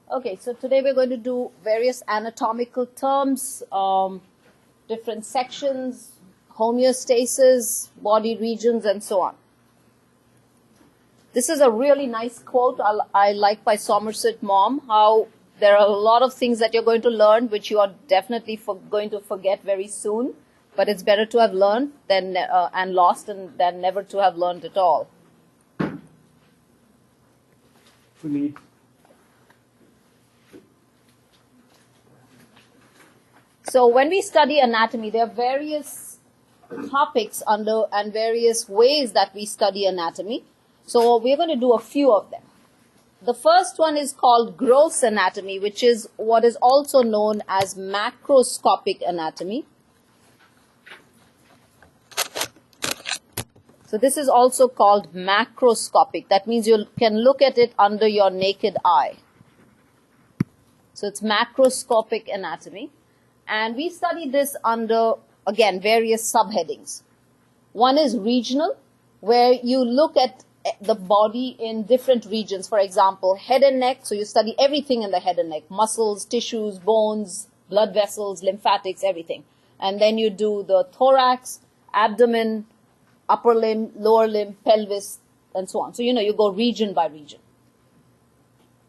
Okay, so today we're going to do various anatomical terms, different sections, homeostasis, body regions, and so on. This is a really nice quote I like by Somerset Maugham, how there are a lot of things that you're going to learn which you are definitely going to forget very soon, but it's better to have learned than and lost than never to have learned at all. So when we study anatomy, there are various topics under and various ways that we study anatomy. So we're going to do a few of them. The first one is called gross anatomy, which is what is also known as macroscopic anatomy. So this is also called macroscopic. That means you can look at it under your naked eye. So it's macroscopic anatomy. And we study this under, again, various subheadings. One is regional, where you look at the body in different regions. For example, head and neck. So you study everything in the head and neck. Muscles, tissues, bones, blood vessels, lymphatics, everything. And then you do the thorax, abdomen, upper limb, lower limb, pelvis, and so on. So, you go region by region.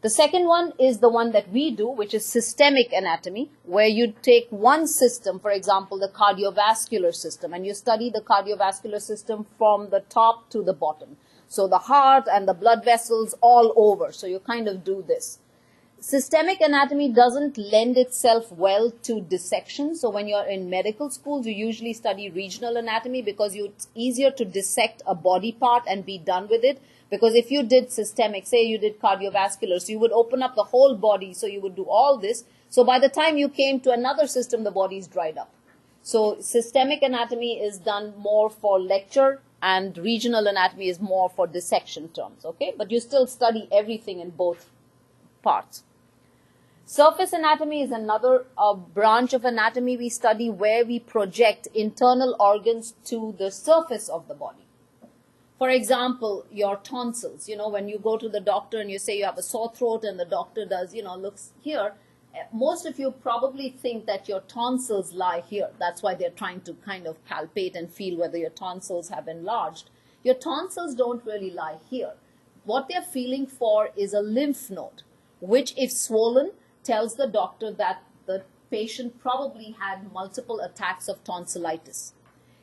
The second one is the one that we do, which is systemic anatomy, where you take one system, for example, the cardiovascular system, and you study the cardiovascular system from the top to the bottom. So the heart and the blood vessels all over. So you kind of do this. Systemic anatomy doesn't lend itself well to dissection. So when you're in medical schools, you usually study regional anatomy because it's easier to dissect a body part and be done with it. Because if you did systemic, say you did cardiovascular, so you would open up the whole body, so you would do all this. So by the time you came to another system, the body is dried up. So systemic anatomy is done more for lecture, and regional anatomy is more for dissection terms, okay? But you still study everything in both parts. Surface anatomy is another branch of anatomy we study where we project internal organs to the surface of the body. For example, your tonsils, when you go to the doctor and you say you have a sore throat and the doctor does, looks here, most of you probably think that your tonsils lie here. That's why they're trying to kind of palpate and feel whether your tonsils have enlarged. Your tonsils don't really lie here. What they're feeling for is a lymph node, which if swollen, tells the doctor that the patient probably had multiple attacks of tonsillitis.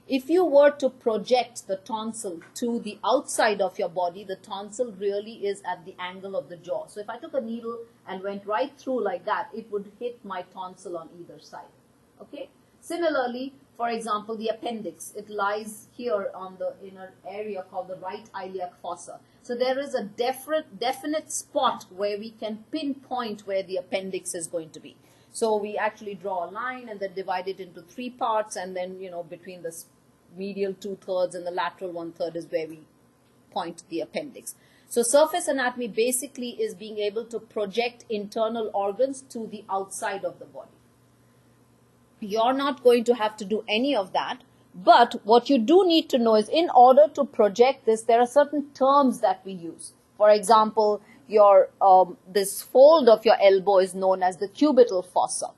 If you were to project the tonsil to the outside of your body, the tonsil really is at the angle of the jaw. So if I took a needle and went right through like that, it would hit my tonsil on either side. Okay? Similarly, for example, the appendix, it lies here on the inner area called the right iliac fossa. So there is a definite spot where we can pinpoint where the appendix is going to be. So we actually draw a line and then divide it into three parts, and then, between the medial 2/3 and the lateral 1/3 is where we point the appendix. So surface anatomy basically is being able to project internal organs to the outside of the body. You're not going to have to do any of that, but what you do need to know is in order to project this, there are certain terms that we use. For example, this fold of your elbow is known as the cubital fossa.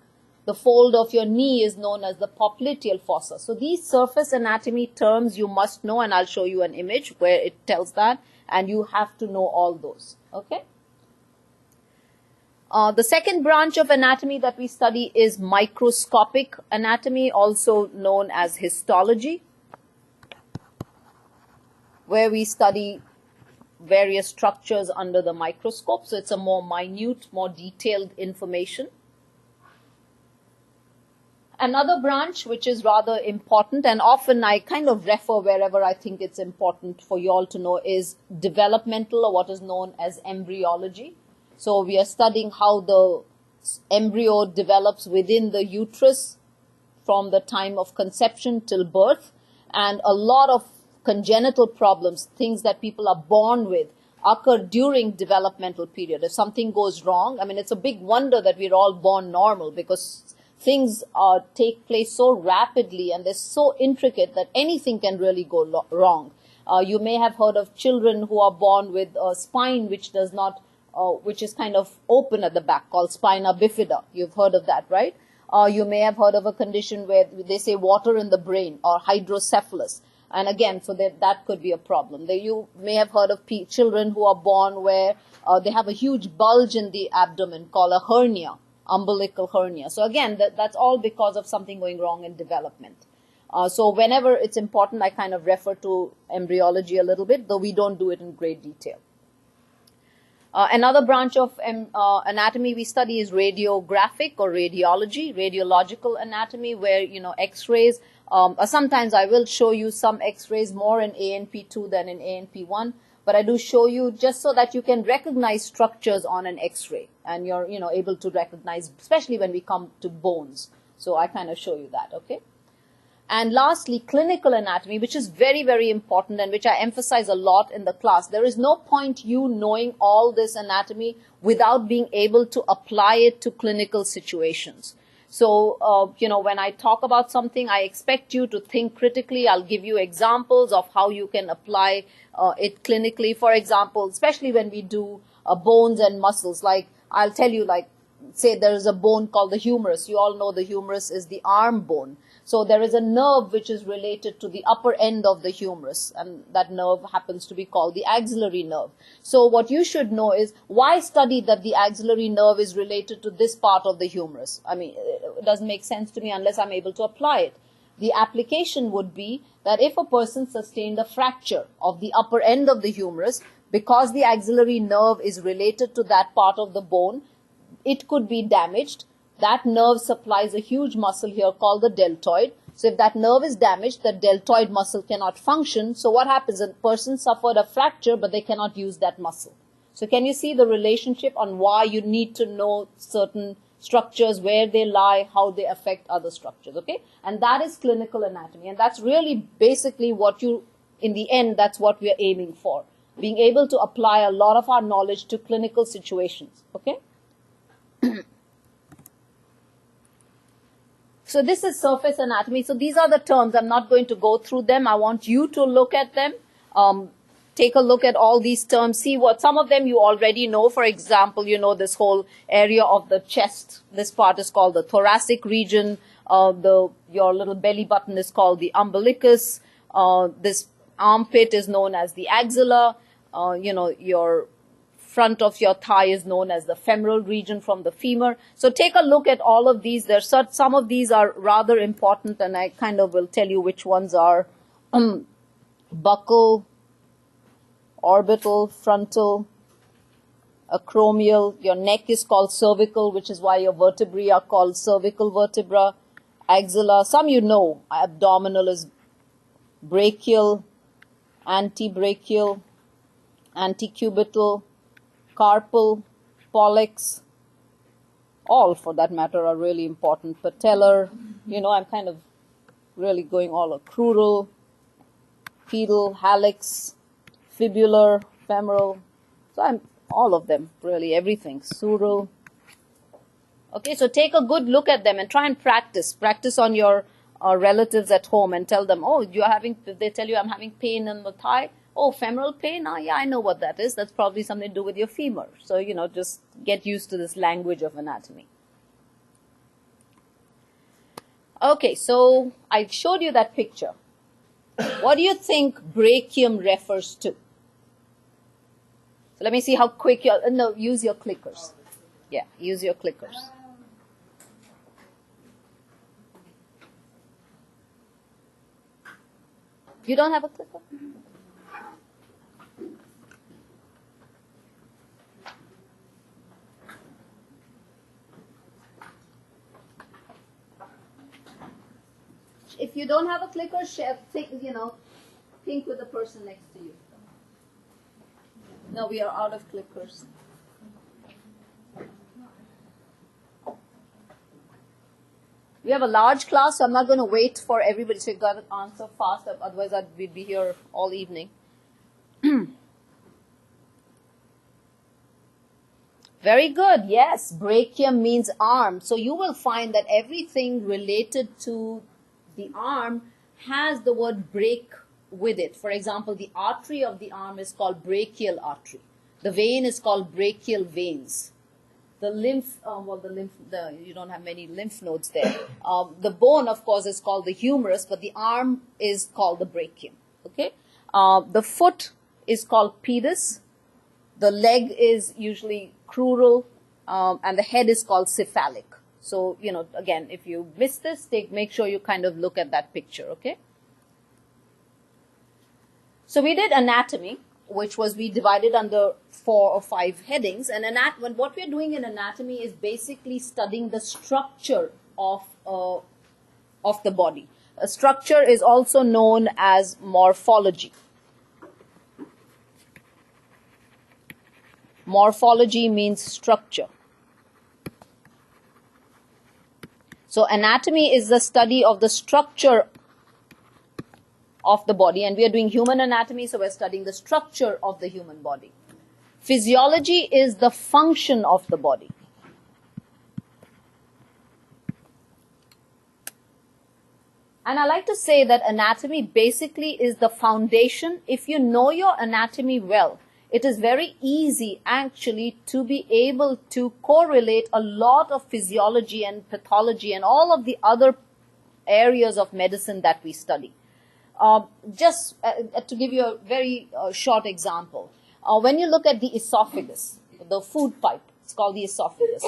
The fold of your knee is known as the popliteal fossa. So these surface anatomy terms you must know, and I'll show you an image where it tells that, and you have to know all those. Okay? The second branch of anatomy that we study is microscopic anatomy, also known as histology, where we study various structures under the microscope. So it's a more minute, more detailed information. Another branch which is rather important, and often I kind of refer wherever I think it's important for you all to know, is developmental, or what is known as embryology. So we are studying how the embryo develops within the uterus from the time of conception till birth, and a lot of congenital problems, things that people are born with, occur during developmental period. If something goes wrong, it's a big wonder that we're all born normal, because things take place so rapidly and they're so intricate that anything can really go wrong. You may have heard of children who are born with a spine which does not which is kind of open at the back, called spina bifida. You've heard of that, right? You may have heard of a condition where they say water in the brain, or hydrocephalus. And again, so that could be a problem. You may have heard of children who are born where they have a huge bulge in the abdomen called a hernia, umbilical hernia. So again, that's all because of something going wrong in development. So whenever it's important, I kind of refer to embryology a little bit, though we don't do it in great detail. Another branch of anatomy we study is radiographic or radiology, radiological anatomy, where, X-rays. Sometimes I will show you some X-rays more in ANP2 than in ANP1, but I do show you just so that you can recognize structures on an X-ray, and you're, able to recognize, especially when we come to bones. So I kind of show you that, okay? And lastly, clinical anatomy, which is very, very important and which I emphasize a lot in the class. There is no point you knowing all this anatomy without being able to apply it to clinical situations. So, when I talk about something, I expect you to think critically. I'll give you examples of how you can apply it clinically. For example, especially when we do bones and muscles, like I'll tell you, like, say there is a bone called the humerus. You all know the humerus is the arm bone. So there is a nerve which is related to the upper end of the humerus, and that nerve happens to be called the axillary nerve. So what you should know is, why study that the axillary nerve is related to this part of the humerus? I mean, it doesn't make sense to me unless I'm able to apply it. The application would be that if a person sustained a fracture of the upper end of the humerus, because the axillary nerve is related to that part of the bone, it could be damaged. That nerve supplies a huge muscle here called the deltoid. So if that nerve is damaged, the deltoid muscle cannot function. So what happens? A person suffered a fracture, but they cannot use that muscle. So can you see the relationship on why you need to know certain structures, where they lie, how they affect other structures, okay? And that is clinical anatomy. And that's really basically what in the end, that's what we are aiming for. Being able to apply a lot of our knowledge to clinical situations, okay? So this is surface anatomy. So these are the terms. I'm not going to go through them. I want you to look at them. Take a look at all these terms. See what some of them you already know. For example, this whole area of the chest. This part is called the thoracic region. Your little belly button is called the umbilicus. This armpit is known as the axilla. Your front of your thigh is known as the femoral region from the femur. So take a look at all of these. Some of these are rather important, and I kind of will tell you which ones are. Buccal, orbital, frontal, acromial. Your neck is called cervical, which is why your vertebrae are called cervical vertebra. Axilla, some abdominal is brachial, antebrachial, antecubital, carpal, pollex, all for that matter are really important. Patellar, I'm kind of really going all crural, pedal, hallux, fibular, femoral. So I'm all of them, really, everything. Sural. Okay, so take a good look at them and try and practice. Practice on your relatives at home and tell them, they tell you I'm having pain in the thigh. Oh, femoral pain? Yeah, I know what that is. That's probably something to do with your femur. So, just get used to this language of anatomy. Okay, so I showed you that picture. What do you think brachium refers to? So let me see how quick use your clickers. Yeah, use your clickers. You don't have a clicker? If you don't have a clicker, think with the person next to you. No, we are out of clickers. We have a large class, so I'm not going to wait for everybody. So you've got to answer fast, otherwise we'd be here all evening. Very good. Yes, brachium means arm. So you will find that everything related to the arm has the word brach with it. For example, the artery of the arm is called brachial artery. The vein is called brachial veins. The lymph, you don't have many lymph nodes there. The bone, of course, is called the humerus, but the arm is called the brachium. Okay. The foot is called pedis. The leg is usually crural, and the head is called cephalic. So, again, if you miss this, make sure you kind of look at that picture. Okay. So we did anatomy, which was we divided under 4 or 5 headings. And what we're doing in anatomy is basically studying the structure of the body. A structure is also known as morphology. Morphology means structure. So anatomy is the study of the structure of the body, and we are doing human anatomy, so we're studying the structure of the human body. Physiology is the function of the body. And I like to say that anatomy basically is the foundation. If you know your anatomy well, it is very easy actually to be able to correlate a lot of physiology and pathology and all of the other areas of medicine that we study. Just to give you a very short example, when you look at the esophagus, the food pipe, it's called the esophagus.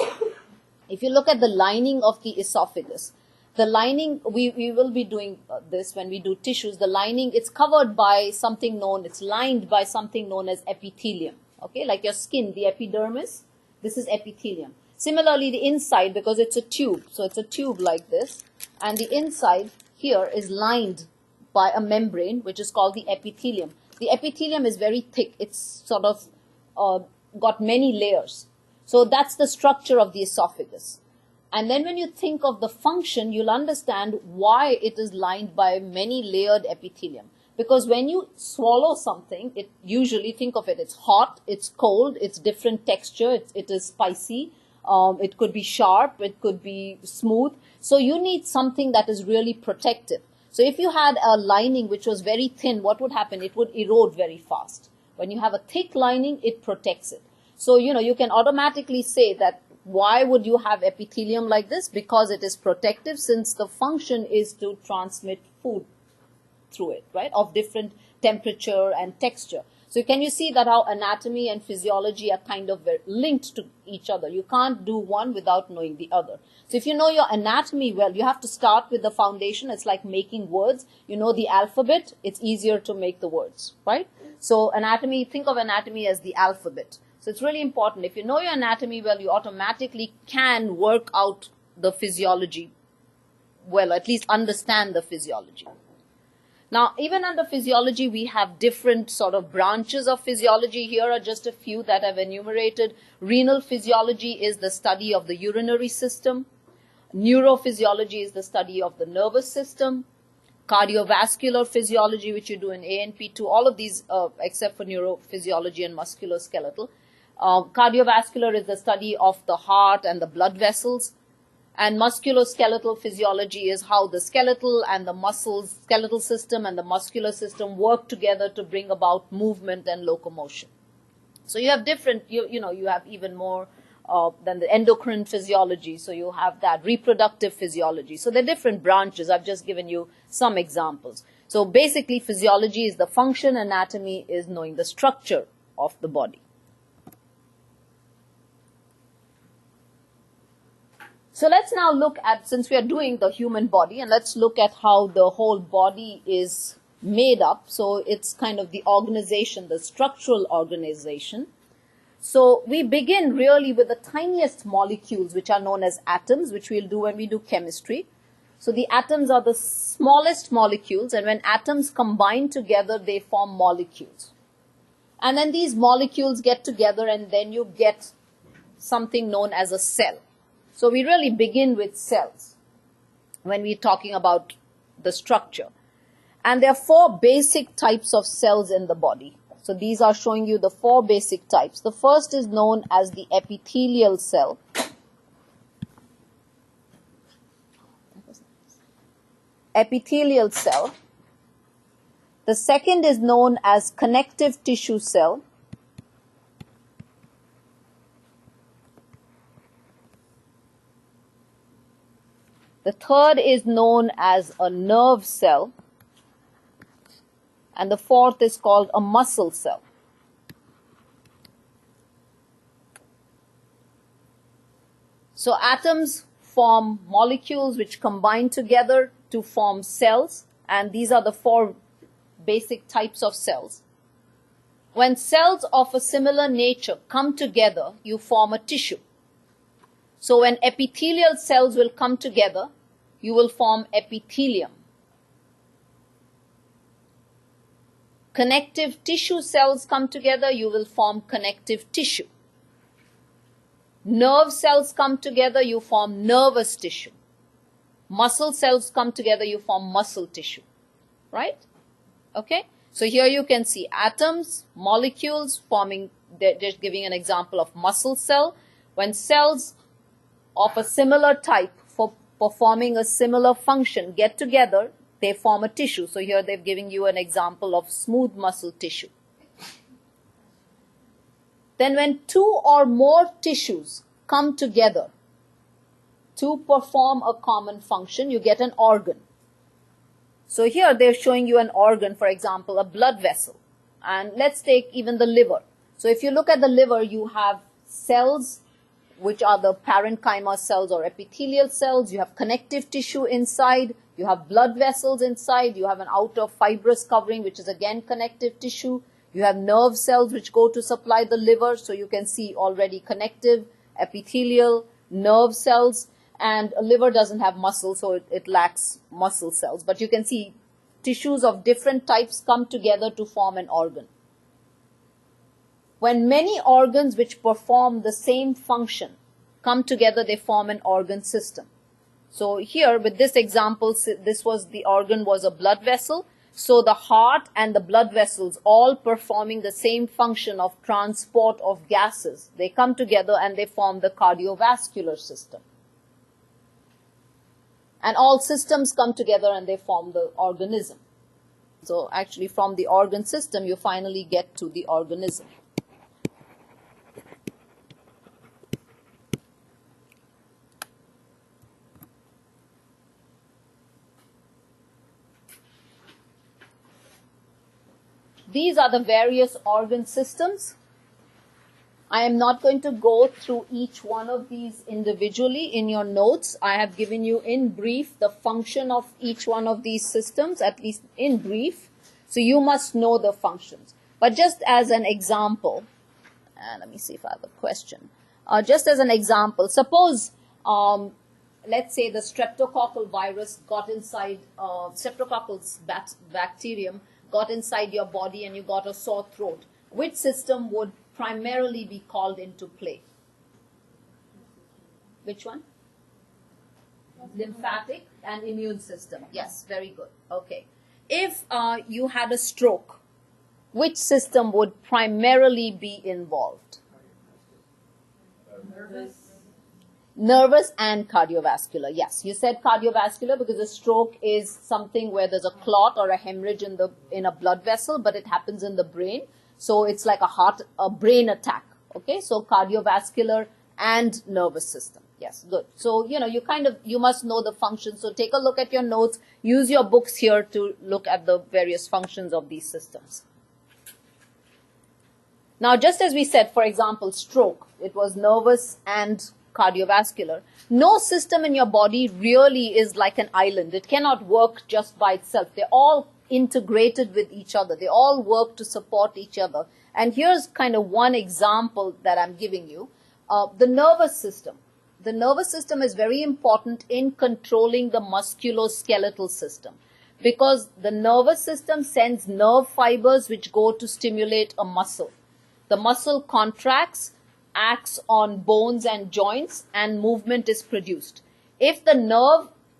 If you look at the lining of the esophagus, the lining, we will be doing this when we do tissues, the lining, it's covered by something known, it's lined by something known as epithelium. Okay, like your skin, the epidermis, this is epithelium. Similarly, the inside, because it's a tube, so it's a tube like this, and the inside here is lined by a membrane, which is called the epithelium. The epithelium is very thick. It's sort of got many layers. So that's the structure of the esophagus. And then when you think of the function, you'll understand why it is lined by many layered epithelium. Because when you swallow something, it usually, think of it, it's hot, it's cold, it's different texture, it is spicy, it could be sharp, it could be smooth. So you need something that is really protective. So if you had a lining which was very thin, what would happen? It would erode very fast. When you have a thick lining, it protects it. So, you can automatically say that why would you have epithelium like this? Because it is protective, since the function is to transmit food through it, right? Of different temperature and texture. So can you see that how anatomy and physiology are kind of linked to each other? You can't do one without knowing the other. So if you know your anatomy well, you have to start with the foundation. It's like making words. You know the alphabet, it's easier to make the words, right? So anatomy, think of anatomy as the alphabet. So it's really important. If you know your anatomy well, you automatically can work out the physiology well, at least understand the physiology. Now, even under physiology, we have different sort of branches of physiology. Here are just a few that I've enumerated. Renal physiology is the study of the urinary system. Neurophysiology is the study of the nervous system. Cardiovascular physiology, which you do in ANP2, all of these except for neurophysiology and musculoskeletal. Cardiovascular is the study of the heart and the blood vessels. And musculoskeletal physiology is how the skeletal and the skeletal system and the muscular system work together to bring about movement and locomotion. So you have different, you have even more than the endocrine physiology. So you have that reproductive physiology. So they're different branches. I've just given you some examples. So basically physiology is the function, anatomy is knowing the structure of the body. So let's now look at, since we are doing the human body, and let's look at how the whole body is made up. So it's kind of the organization, the structural organization. So we begin really with the tiniest molecules, which are known as atoms, which we'll do when we do chemistry. So the atoms are the smallest molecules, and when atoms combine together, they form molecules. And then these molecules get together, and then you get something known as a cell. So we really begin with cells when we're talking about the structure. And there are 4 basic types of cells in the body. So these are showing you the 4 basic types. The first is known as the epithelial cell. Epithelial cell. The second is known as connective tissue cell. The third is known as a nerve cell. And the fourth is called a muscle cell. So atoms form molecules which combine together to form cells, and these are the four basic types of cells. When cells of a similar nature come together, you form a tissue. So when epithelial cells will come together, you will form epithelium. Connective tissue cells come together, you will form connective tissue. Nerve cells come together, you form nervous tissue. Muscle cells come together, you form muscle tissue. Right? Okay? So here you can see atoms, molecules forming, they're just giving an example of muscle cell. When cells of a similar type for performing a similar function get together, they form a tissue. So here they've given you an example of smooth muscle tissue. Then when two or more tissues come together to perform a common function, you get an organ. So here they're showing you an organ, for example, a blood vessel. And let's take even the liver. So if you look at the liver, you have cells, which are the parenchyma cells or epithelial cells. You have connective tissue inside. You have blood vessels inside. You have an outer fibrous covering, which is again connective tissue. You have nerve cells which go to supply the liver. So you can see already connective, epithelial, nerve cells. And a liver doesn't have muscle, so it lacks muscle cells. But you can see tissues of different types come together to form an organ. When many organs which perform the same function come together, they form an organ system. So here with this example, the organ was a blood vessel. So the heart and the blood vessels all performing the same function of transport of gases, they come together and they form the cardiovascular system. And all systems come together and they form the organism. So actually from the organ system, you finally get to the organism. These are the various organ systems. I am not going to go through each one of these individually in your notes. I have given you in brief the function of each one of these systems, at least in brief. So you must know the functions. But just as an example, and let me see if I have a question. Just as an example, suppose, let's say the streptococcal virus got inside, streptococcus bacterium got inside your body and you got a sore throat. Which system would primarily be called into play? Which one? Lymphatic and immune system. Yes, very good. Okay. If you had a stroke, which system would primarily be involved? Nervous and cardiovascular. Yes, you said cardiovascular because a stroke is something where there's a clot or a hemorrhage in a blood vessel, but it happens in the brain. So it's like a brain attack. Okay, so cardiovascular and nervous system. Yes, good. So, you must know the functions. So take a look at your notes. Use your books here to look at the various functions of these systems. Now, just as we said, for example, stroke, it was nervous and cardiovascular. No system in your body really is like an island. It cannot work just by itself. They're all integrated with each other. They all work to support each other. And here's kind of one example that I'm giving you. The nervous system. The nervous system is very important in controlling the musculoskeletal system because the nervous system sends nerve fibers which go to stimulate a muscle. The muscle contracts, acts on bones and joints, and movement is produced. If the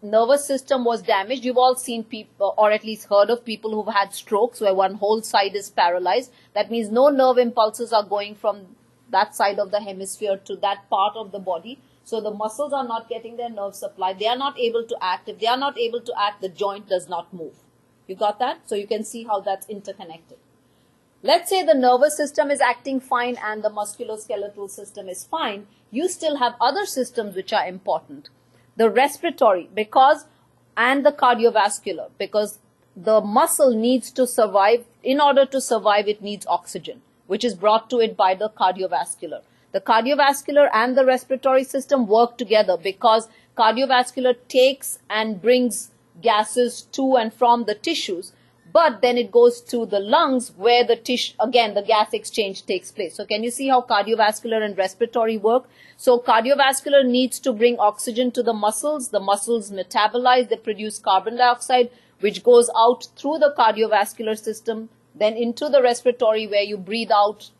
nervous system was damaged, you've all seen people, or at least heard of people who've had strokes where one whole side is paralyzed. That means no nerve impulses are going from that side of the hemisphere to that part of the body. So the muscles are not getting their nerve supply. They are not able to act. If they are not able to act, the joint does not move. You got that? So you can see how that's interconnected. Let's say the nervous system is acting fine and the musculoskeletal system is fine. You still have other systems which are important. the respiratory, because, and the cardiovascular, because the muscle needs to survive. In order to survive, it needs oxygen, which is brought to it by the cardiovascular. The cardiovascular and the respiratory system work together because cardiovascular takes and brings gases to and from the tissues, but then it goes to the lungs where the tissue, again, the gas exchange takes place. So can you see how cardiovascular and respiratory work? So cardiovascular needs to bring oxygen to the muscles metabolize, they produce carbon dioxide, which goes out through the cardiovascular system, then into the respiratory where you breathe out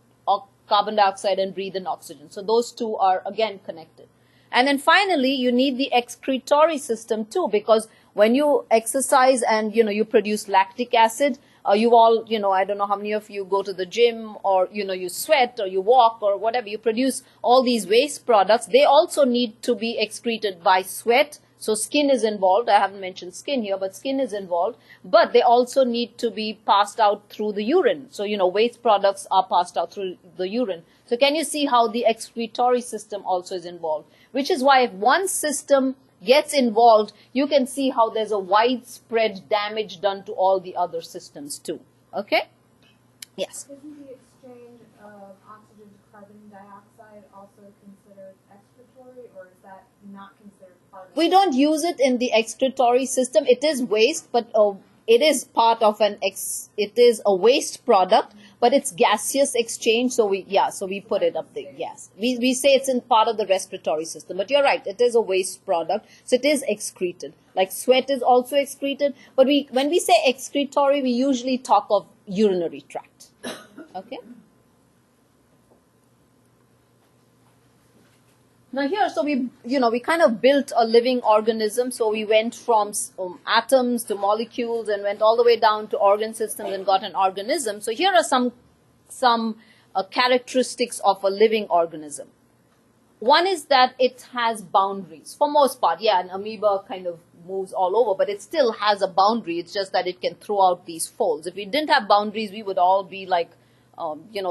carbon dioxide and breathe in oxygen. So those two are again connected. And then finally, you need the excretory system too, because when you exercise and, you produce lactic acid, you all, I don't know how many of you go to the gym or, you sweat or you walk or whatever, you produce all these waste products. They also need to be excreted by sweat. So skin is involved. I haven't mentioned skin here, but skin is involved. But they also need to be passed out through the urine. So, waste products are passed out through the urine. So can you see how the excretory system also is involved? Which is why if one system gets involved, you can see how there's a widespread damage done to all the other systems too. Okay? Yes? Isn't the exchange of oxygen to carbon dioxide also considered excretory, or is that not considered part of it? We don't use it in the excretory system. It is waste, but it is part of it is a waste product, but it's gaseous exchange. So we put it up there. Yes. We say it's in part of the respiratory system, but you're right. It is a waste product. So it is excreted. Like sweat is also excreted. But when we say excretory, we usually talk of urinary tract. Okay. Now here, so we kind of built a living organism. So we went from atoms to molecules and went all the way down to organ systems and got an organism. So here are some characteristics of a living organism. One is that it has boundaries. For most part, an amoeba kind of moves all over, but it still has a boundary. It's just that it can throw out these folds. If we didn't have boundaries, we would all be like,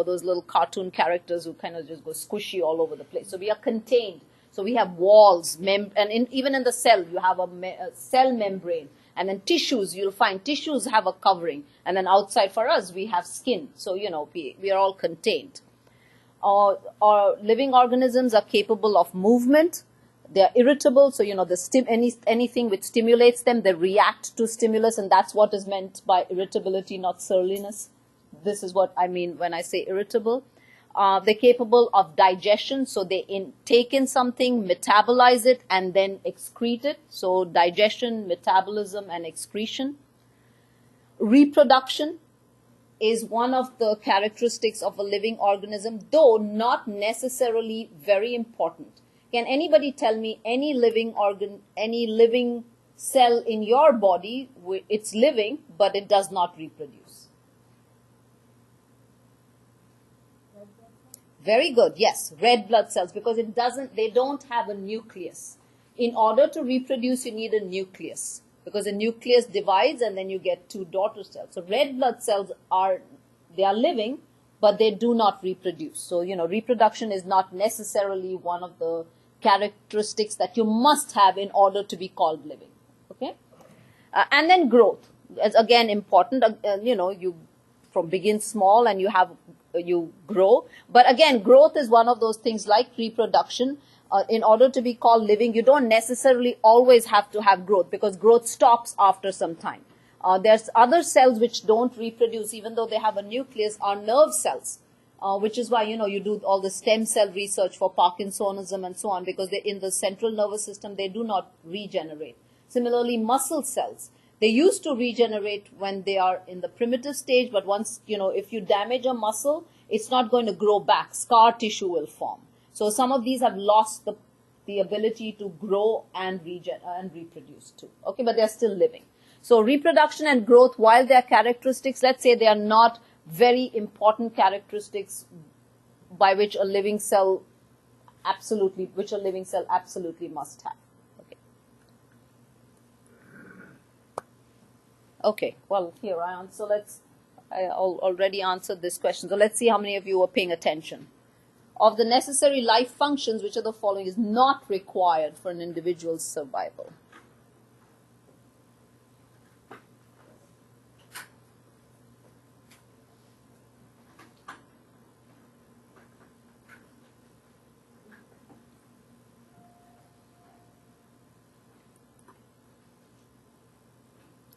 those little cartoon characters who kind of just go squishy all over the place. So we are contained. So we have walls, even in the cell, you have a cell membrane. And then tissues, you'll find tissues have a covering. And then outside for us, we have skin. So, we are all contained. Our living organisms are capable of movement. They are irritable. So, anything which stimulates them, they react to stimulus. And that's what is meant by irritability, not surliness. This is what I mean when I say irritable. They're capable of digestion, so they take in something, metabolize it, and then excrete it. So digestion, metabolism, and excretion. Reproduction is one of the characteristics of a living organism, though not necessarily very important. Can anybody tell me any living organ, any living cell in your body, it's living, but it does not reproduce? Very good. Yes, red blood cells, because they don't have a nucleus. In order to reproduce, you need a nucleus, because a nucleus divides and then you get two daughter cells. So red blood cells are living, but they do not reproduce. So, reproduction is not necessarily one of the characteristics that you must have in order to be called living. Okay? And then growth is again important. You begin small and you grow. But again, growth is one of those things like reproduction. In order to be called living, you don't necessarily always have to have growth, because growth stops after some time. There's other cells which don't reproduce, even though they have a nucleus, are nerve cells, which is why, you do all the stem cell research for Parkinsonism and so on, because in the central nervous system, they do not regenerate. Similarly, muscle cells. They used to regenerate when they are in the primitive stage, but once, if you damage a muscle, it's not going to grow back. Scar tissue will form. So some of these have lost the ability to grow and reproduce too. Okay, but they're still living. So reproduction and growth, while they are characteristics, let's say they are not very important characteristics by which a living cell absolutely must have. Okay, well, here I answer. I already answered this question. So let's see how many of you are paying attention. of the necessary life functions, which are the following, is not required for an individual's survival.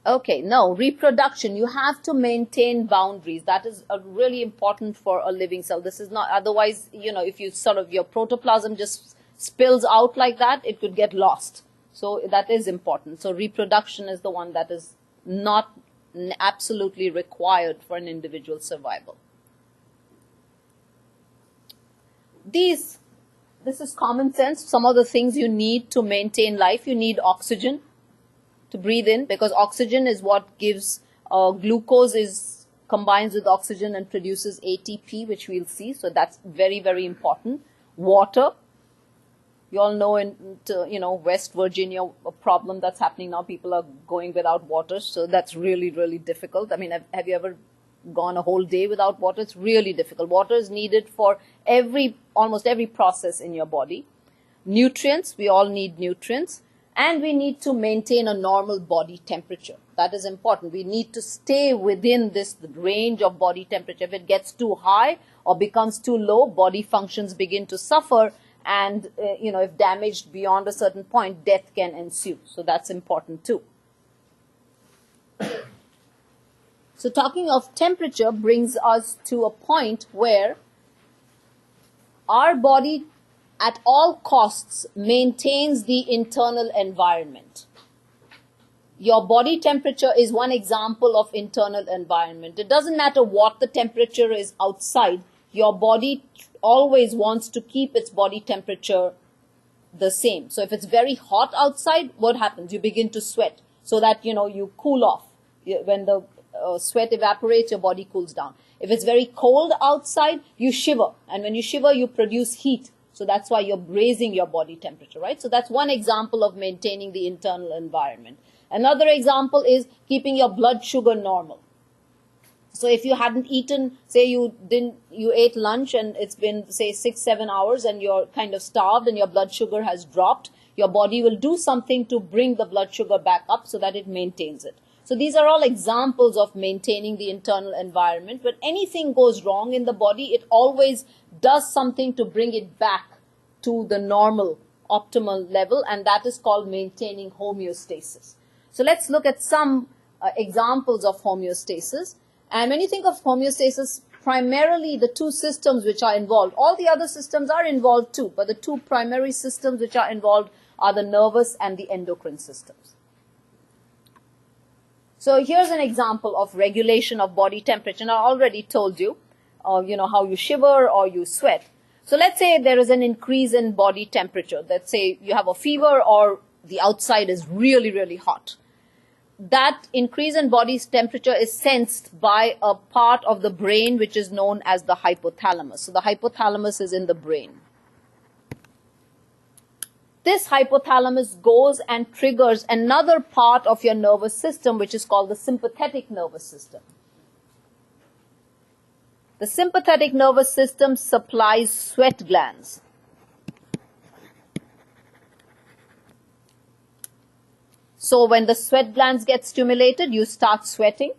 Okay, no, reproduction, you have to maintain boundaries. That is really important for a living cell. This is not, otherwise, you know, if you sort of, your protoplasm just spills out like that, it could get lost. So that is important. So reproduction is the one that is not absolutely required for an individual's survival. This is common sense. Some of the things you need to maintain life, you need oxygen to breathe in, because oxygen is what gives, glucose combines with oxygen and produces ATP, which we'll see. So that's very, very important. Water. You all know in West Virginia, a problem that's happening now. People are going without water. So that's really, really difficult. I mean, have you ever gone a whole day without water? It's really difficult. Water is needed for almost every process in your body. Nutrients. We all need nutrients. And we need to maintain a normal body temperature. That is important. We need to stay within this range of body temperature. If it gets too high or becomes too low, body functions begin to suffer. And, if damaged beyond a certain point, death can ensue. So that's important too. So talking of temperature brings us to a point where our body at all costs maintains the internal environment. Your body temperature is one example of internal environment. It doesn't matter what the temperature is outside. Your body always wants to keep its body temperature the same. So if it's very hot outside, what happens? You begin to sweat so that, you cool off. When the sweat evaporates, your body cools down. If it's very cold outside, you shiver. And when you shiver, you produce heat. So that's why you're raising your body temperature, right? So that's one example of maintaining the internal environment. Another example is keeping your blood sugar normal. So if you hadn't eaten, say you ate lunch and it's been, say, 6-7 hours and you're kind of starved and your blood sugar has dropped, your body will do something to bring the blood sugar back up so that it maintains it. So these are all examples of maintaining the internal environment. When anything goes wrong in the body, it always does something to bring it back to the normal, optimal level, and that is called maintaining homeostasis. So let's look at some examples of homeostasis. And when you think of homeostasis, primarily the two systems which are involved, all the other systems are involved too, but the two primary systems which are involved are the nervous and the endocrine systems. So here's an example of regulation of body temperature. And I already told you, how you shiver or you sweat. So let's say there is an increase in body temperature. Let's say you have a fever or the outside is really, really hot. That increase in body temperature is sensed by a part of the brain which is known as the hypothalamus. So the hypothalamus is in the brain. This hypothalamus goes and triggers another part of your nervous system which is called the sympathetic nervous system. The sympathetic nervous system supplies sweat glands. So when the sweat glands get stimulated, you start sweating.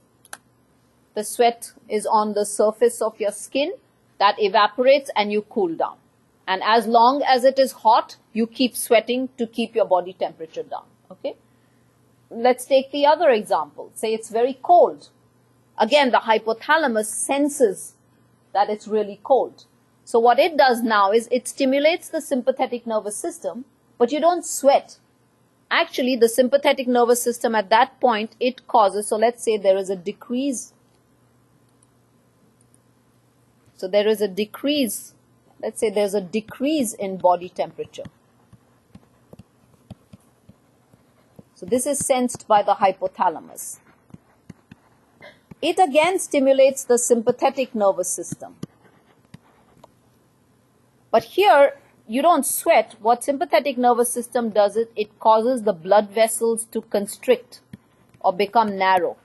The sweat is on the surface of your skin. That evaporates and you cool down. And as long as it is hot, you keep sweating to keep your body temperature down. Okay? Let's take the other example. Say it's very cold. Again, the hypothalamus senses that it's really cold. So what it does now is it stimulates the sympathetic nervous system, but you don't sweat. Actually, the sympathetic nervous system at that point, it causes, so let's say there is a decrease. So there is a decrease, let's say there's a decrease in body temperature. So this is sensed by the hypothalamus. It again stimulates the sympathetic nervous system. But here, you don't sweat. What sympathetic nervous system does it causes the blood vessels to constrict or become narrow.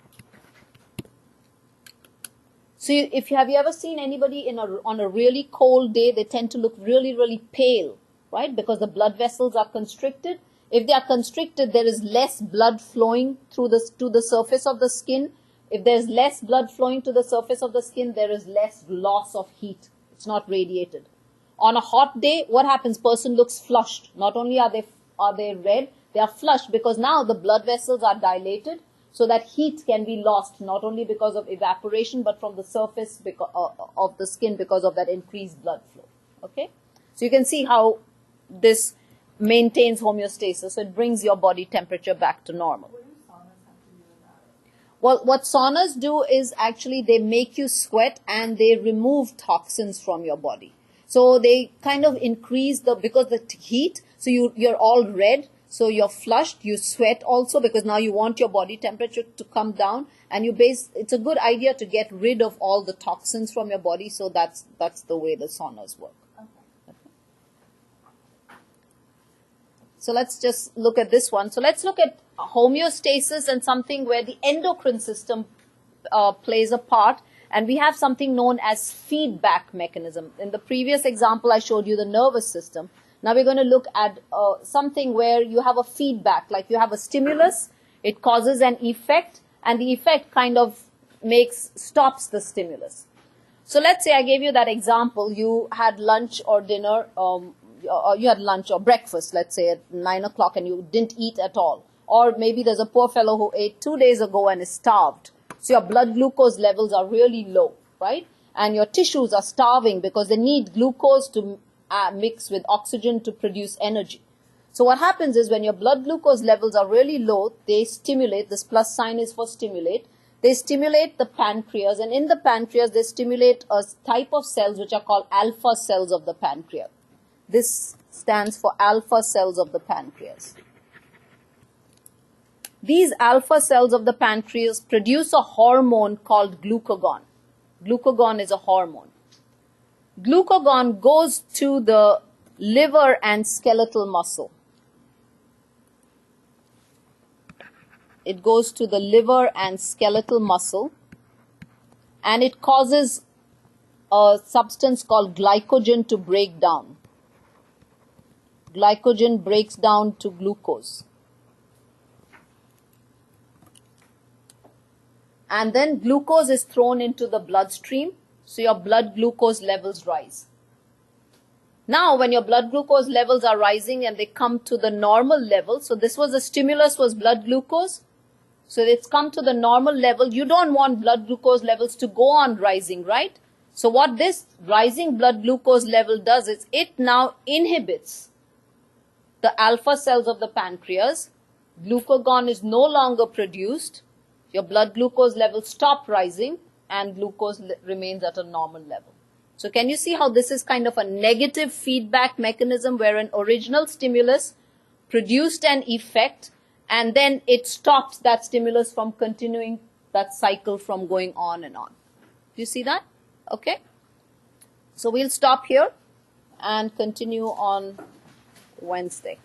So have you ever seen anybody on a really cold day, they tend to look really, really pale, right? Because the blood vessels are constricted. If they are constricted, there is less blood flowing to the surface of the skin. If there's less blood flowing to the surface of the skin, there is less loss of heat. It's not radiated. On a hot day, what happens? Person looks flushed. Not only are they red, they are flushed because now the blood vessels are dilated so that heat can be lost, not only because of evaporation, but from the surface of the skin because of that increased blood flow. Okay? So you can see how this maintains homeostasis. So it brings your body temperature back to normal. What do saunas have to do with that? Well, what saunas do is actually they make you sweat and they remove toxins from your body. So they kind of increase because the heat, so you're all red, so you're flushed, you sweat also because now you want your body temperature to come down, and it's a good idea to get rid of all the toxins from your body, so that's the way the saunas work. Okay. So let's just look at this one. So let's look at homeostasis and something where the endocrine system plays a part. And we have something known as feedback mechanism. In the previous example, I showed you the nervous system. Now we're going to look at something where you have a feedback, like you have a stimulus, it causes an effect, and the effect kind of stops the stimulus. So let's say I gave you that example. You had lunch or dinner, you had lunch or breakfast, let's say at 9 o'clock, and you didn't eat at all. Or maybe there's a poor fellow who ate 2 days ago and is starved. So your blood glucose levels are really low, right? And your tissues are starving because they need glucose to mix with oxygen to produce energy. So what happens is when your blood glucose levels are really low, they stimulate, this plus sign is for stimulate, they stimulate the pancreas, and in the pancreas they stimulate a type of cells which are called alpha cells of the pancreas. This stands for alpha cells of the pancreas. These alpha cells of the pancreas produce a hormone called glucagon. Glucagon is a hormone. Glucagon goes to the liver and skeletal muscle. It goes to the liver and skeletal muscle, and it causes a substance called glycogen to break down. Glycogen breaks down to glucose. And then glucose is thrown into the bloodstream, so your blood glucose levels rise. Now, when your blood glucose levels are rising and they come to the normal level, so this was the stimulus was blood glucose, so it's come to the normal level. You don't want blood glucose levels to go on rising, right? So what this rising blood glucose level does is it now inhibits the alpha cells of the pancreas. Glucagon is no longer produced. Your blood glucose levels stop rising and glucose remains at a normal level. So can you see how this is kind of a negative feedback mechanism where an original stimulus produced an effect and then it stops that stimulus from continuing that cycle from going on and on. Do you see that? Okay. So we'll stop here and continue on Wednesday.